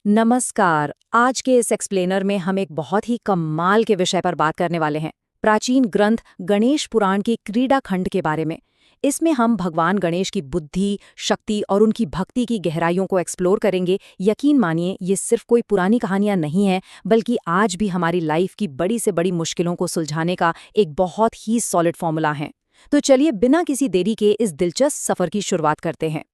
नमस्कार। आज के इस एक्सप्लेनर में हम एक बहुत ही कमाल के विषय पर बात करने वाले हैं, प्राचीन ग्रंथ गणेश पुराण के क्रीड़ा खंड के बारे में। इसमें हम भगवान गणेश की बुद्धि, शक्ति और उनकी भक्ति की गहराइयों को एक्सप्लोर करेंगे। यकीन मानिए, ये सिर्फ कोई पुरानी कहानियां नहीं है, बल्कि आज भी हमारी लाइफ की बड़ी से बड़ी मुश्किलों को सुलझाने का एक बहुत ही सॉलिड फॉर्मूला है। तो चलिए बिना किसी देरी के इस दिलचस्प सफर की शुरुआत करते हैं।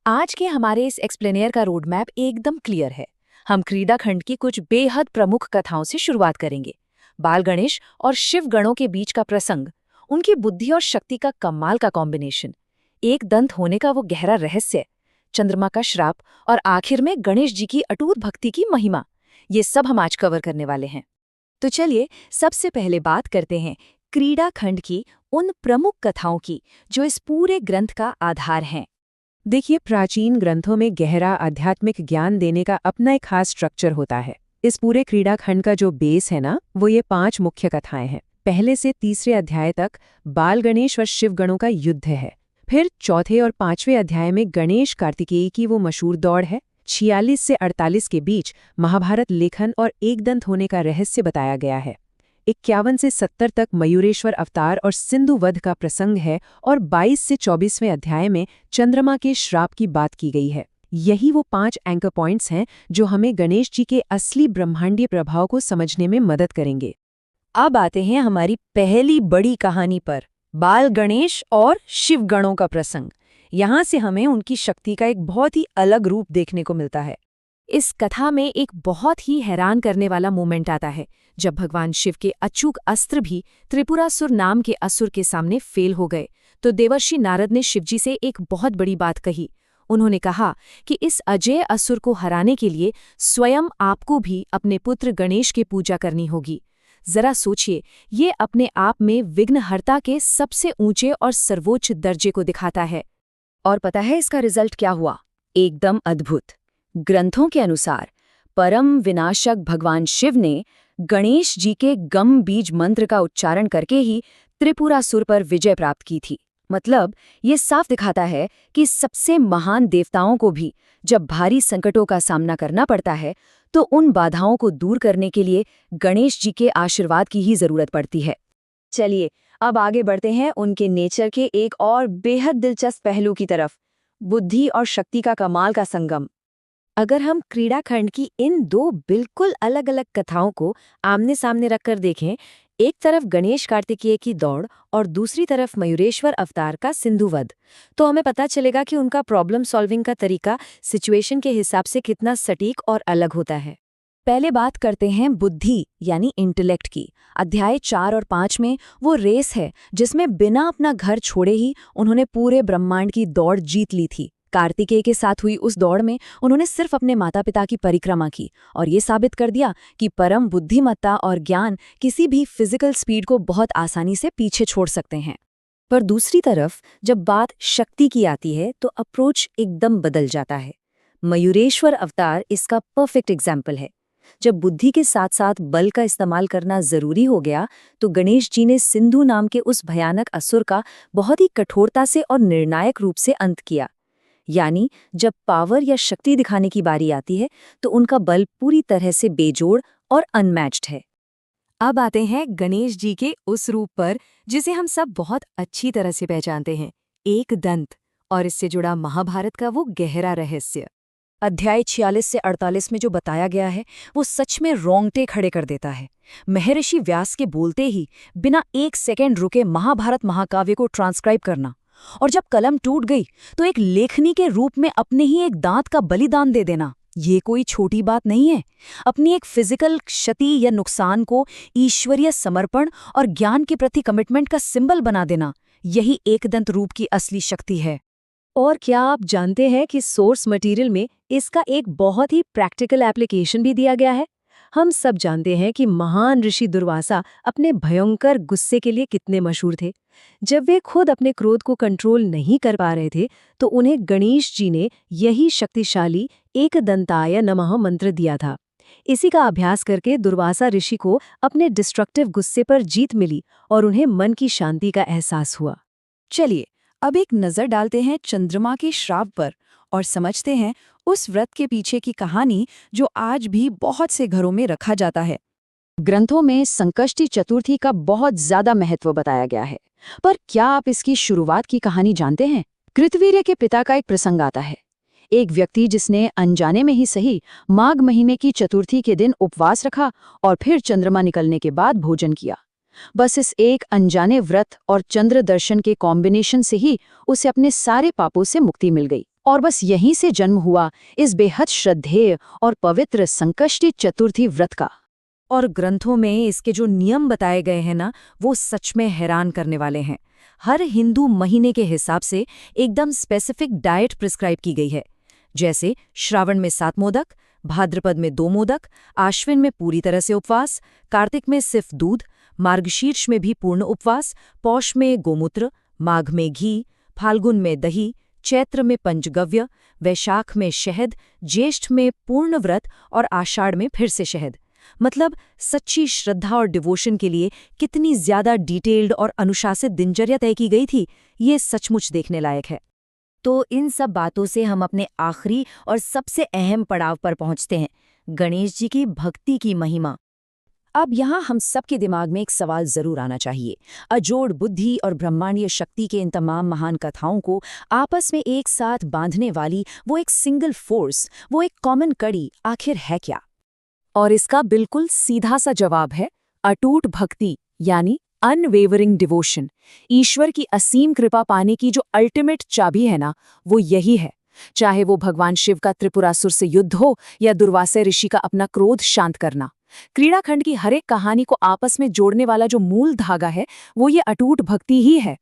आज के हमारे इस एक्सप्लेनियर का रोड मैप एकदम क्लियर है। हम क्रीड़ा खंड की कुछ बेहद प्रमुख कथाओं से शुरुआत करेंगे। बाल गणेश और शिव गणों के बीच का प्रसंग, उनकी बुद्धि और शक्ति का कमाल का कॉम्बिनेशन, एक दंत होने का वो गहरा रहस्य, चंद्रमा का श्राप और आखिर में गणेश जी की अटूट भक्ति की महिमा, ये सब हम आज कवर करने वाले हैं। तो चलिए सबसे पहले बात करते हैं क्रीड़ा खंड की उन प्रमुख कथाओं की जो इस पूरे ग्रंथ का आधार हैं। देखिए, प्राचीन ग्रंथों में गहरा आध्यात्मिक ज्ञान देने का अपना एक खास स्ट्रक्चर होता है। इस पूरे क्रीड़ा खंड का जो बेस है ना, वो ये 5 मुख्य कथाएं हैं। पहले से तीसरे अध्याय तक बाल गणेश और शिव गणों का युद्ध है। फिर चौथे और 5वें अध्याय में गणेश कार्तिकेय की वो मशहूर दौड़ है। 46 से 48 के बीच महाभारत लेखन और एकदंत होने का रहस्य बताया गया है। 51 से 70 तक मयूरेश्वर अवतार और सिंधु वध का प्रसंग है और 22 से 24वें अध्याय में चंद्रमा के श्राप की बात की गई है। यही वो 5 एंकर पॉइंट्स हैं जो हमें गणेश जी के असली ब्रह्मांडीय प्रभाव को समझने में मदद करेंगे। अब आते हैं हमारी पहली बड़ी कहानी पर, बाल गणेश और शिव गणों का प्रसंग। यहाँ से हमें उनकी शक्ति का एक बहुत ही अलग रूप देखने को मिलता है। इस कथा में एक बहुत ही हैरान करने वाला मोमेंट आता है, जब भगवान शिव के अचूक अस्त्र भी त्रिपुरासुर नाम के असुर के सामने फेल हो गए, तो देवर्षि नारद ने शिवजी से एक बहुत बड़ी बात कही। उन्होंने कहा कि इस अजेय असुर को हराने के लिए स्वयं आपको भी अपने पुत्र गणेश की पूजा करनी होगी। जरा सोचिए, ये अपने आप में विघ्नहर्ता के सबसे ऊंचे और सर्वोच्च दर्जे को दिखाता है। और पता है इसका रिजल्ट क्या हुआ? एकदम अद्भुत। ग्रंथों के अनुसार परम विनाशक भगवान शिव ने गणेश जी के गम बीज मंत्र का उच्चारण करके ही त्रिपुरासुर पर विजय प्राप्त की थी। मतलब ये साफ दिखाता है कि सबसे महान देवताओं को भी जब भारी संकटों का सामना करना पड़ता है, तो उन बाधाओं को दूर करने के लिए गणेश जी के आशीर्वाद की ही जरूरत पड़ती है। चलिए अब आगे बढ़ते हैं उनके नेचर के एक और बेहद दिलचस्प पहलू की तरफ, बुद्धि और शक्ति का कमाल का संगम। अगर हम क्रीड़ा खंड की इन 2 बिल्कुल अलग अलग कथाओं को आमने सामने रखकर देखें, एक तरफ गणेश कार्तिकेय की दौड़ और दूसरी तरफ मयूरेश्वर अवतार का सिंधु वध, तो हमें पता चलेगा कि उनका प्रॉब्लम सॉल्विंग का तरीका सिचुएशन के हिसाब से कितना सटीक और अलग होता है। पहले बात करते हैं बुद्धि यानी इंटेलेक्ट की। अध्याय 4 और 5 में वो रेस है जिसमें बिना अपना घर छोड़े ही उन्होंने पूरे ब्रह्मांड की दौड़ जीत ली थी। कार्तिकेय के साथ हुई उस दौड़ में उन्होंने सिर्फ अपने माता पिता की परिक्रमा की और ये साबित कर दिया कि परम बुद्धिमत्ता और ज्ञान किसी भी फिजिकल स्पीड को बहुत आसानी से पीछे छोड़ सकते हैं। पर दूसरी तरफ जब बात शक्ति की आती है तो अप्रोच एकदम बदल जाता है। मयूरेश्वर अवतार इसका परफेक्ट एग्जाम्पल है। जब बुद्धि के साथ साथ बल का इस्तेमाल करना जरूरी हो गया, तो गणेश जी ने सिंधु नाम के उस भयानक असुर का बहुत ही कठोरता से और निर्णायक रूप से अंत किया। यानी जब पावर या शक्ति दिखाने की बारी आती है, तो उनका बल पूरी तरह से बेजोड़ और अनमैच्ड है। अब आते हैं गणेश जी के उस रूप पर जिसे हम सब बहुत अच्छी तरह से पहचानते हैं, एक दंत, और इससे जुड़ा महाभारत का वो गहरा रहस्य। अध्याय 46 से 48 में जो बताया गया है, वो सच में रोंगटे खड़े कर देता है। महर्षि व्यास के बोलते ही बिना 1 सेकेंड रुके महाभारत महाकाव्य को ट्रांसक्राइब करना, और जब कलम टूट गई तो एक लेखनी के रूप में अपने ही एक दांत का बलिदान दे देना, ये कोई छोटी बात नहीं है। अपनी एक फिजिकल क्षति या नुकसान को ईश्वरीय समर्पण और ज्ञान के प्रति कमिटमेंट का सिंबल बना देना, यही एकदंत रूप की असली शक्ति है। और क्या आप जानते हैं कि सोर्स मटेरियल में इसका एक बहुत ही प्रैक्टिकल एप्लीकेशन भी दिया गया है? हम सब जानते हैं कि महान ऋषि दुर्वासा अपने भयंकर गुस्से के लिए कितने मशहूर थे। जब वे खुद अपने क्रोध को कंट्रोल नहीं कर पा रहे थे, तो उन्हें गणेश जी ने यही शक्तिशाली एकदंताय नमः मंत्र दिया था। इसी का अभ्यास करके दुर्वासा ऋषि को अपने डिस्ट्रक्टिव गुस्से पर जीत मिली और उन्हें मन की शांति का एहसास हुआ। चलिए अब एक नजर डालते हैं चंद्रमा के श्राप पर और समझते हैं उस व्रत के पीछे की कहानी जो आज भी बहुत से घरों में रखा जाता है। ग्रंथों में संकष्टी चतुर्थी का बहुत ज्यादा महत्व बताया गया है, पर क्या आप इसकी शुरुआत की कहानी जानते हैं? कृतवीर्य के पिता का एक प्रसंग आता है। एक व्यक्ति जिसने अनजाने में ही सही माघ महीने की चतुर्थी के दिन उपवास रखा और फिर चंद्रमा निकलने के बाद भोजन किया। बस इस एक अनजाने व्रत और चंद्र दर्शन के कॉम्बिनेशन से ही उसे अपने सारे पापों से मुक्ति मिल गई। और बस यहीं से जन्म हुआ इस बेहद श्रद्धेय और पवित्र संकष्टी चतुर्थी व्रत का। और ग्रंथों में इसके जो नियम बताए गए हैं ना, वो सच में हैरान करने वाले हैं। हर हिंदू महीने के हिसाब से एकदम स्पेसिफिक डाइट प्रिस्क्राइब की गई है। जैसे श्रावण में 7 मोदक, भाद्रपद में 2 मोदक, आश्विन में पूरी तरह से उपवास, कार्तिक में सिर्फ दूध, मार्गशीर्ष में भी पूर्ण उपवास, पौष में गोमूत्र, माघ में घी, फाल्गुन में दही, चैत्र में पंचगव्य, वैशाख में शहद, ज्येष्ठ में पूर्ण व्रत और आषाढ़ में फिर से शहद। मतलब सच्ची श्रद्धा और डिवोशन के लिए कितनी ज्यादा डिटेल्ड और अनुशासित दिनचर्या तय की गई थी, ये सचमुच देखने लायक है। तो इन सब बातों से हम अपने आखिरी और सबसे अहम पड़ाव पर पहुंचते हैं, गणेश जी की भक्ति की महिमा। अब यहाँ हम सबके दिमाग में एक सवाल जरूर आना चाहिए। अजोड़ बुद्धि और ब्रह्मांडीय शक्ति के इन तमाम महान कथाओं को आपस में एक साथ बांधने वाली वो एक सिंगल फोर्स, वो एक कॉमन कड़ी आखिर है क्या? और इसका बिल्कुल सीधा सा जवाब है अटूट भक्ति, यानी अनवेवरिंग डिवोशन। ईश्वर की असीम कृपा पाने की जो अल्टीमेट चाबी है ना, वो यही है। चाहे वो भगवान शिव का त्रिपुरासुर से युद्ध हो या दुर्वासा ऋषि का अपना क्रोध शांत करना, क्रीड़ाखंड की हर एक कहानी को आपस में जोड़ने वाला जो मूल धागा है, वो ये अटूट भक्ति ही है।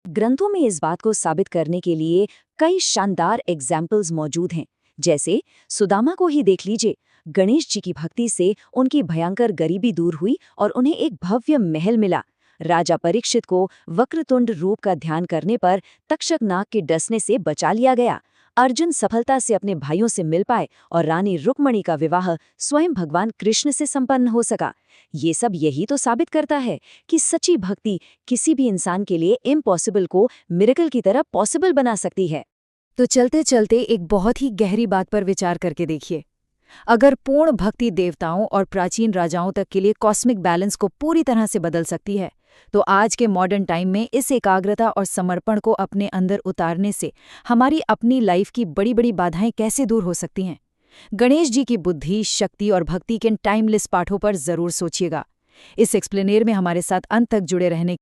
ग्रंथों में इस बात को साबित करने के लिए कई शानदार एग्जाम्पल्स मौजूद हैं। जैसे सुदामा को ही देख लीजिए। गणेश जी की भक्ति से उनकी भयंकर गरीबी दूर हुई और उन्हें एक भव्य महल मिला। राजा परीक्षित को वक्रतुंड रूप का ध्यान करने पर तक्षक नाग के डसने से बचा लिया गया। अर्जुन सफलता से अपने भाइयों से मिल पाए और रानी रुक्मणी का विवाह स्वयं भगवान कृष्ण से संपन्न हो सका। ये सब यही तो साबित करता है कि सच्ची भक्ति किसी भी इंसान के लिए इम्पॉसिबल को मिरेकल की तरह पॉसिबल बना सकती है। तो चलते चलते एक बहुत ही गहरी बात पर विचार करके देखिए। अगर पूर्ण भक्ति देवताओं और प्राचीन राजाओं तक के लिए कॉस्मिक बैलेंस को पूरी तरह से बदल सकती है, तो आज के मॉडर्न टाइम में इस एकाग्रता और समर्पण को अपने अंदर उतारने से हमारी अपनी लाइफ की बड़ी बड़ी बाधाएं कैसे दूर हो सकती हैं? गणेश जी की बुद्धि, शक्ति और भक्ति के टाइमलेस पाठों पर जरूर सोचिएगा। इस एक्सप्लेनेर में हमारे साथ अंत तक जुड़े रहने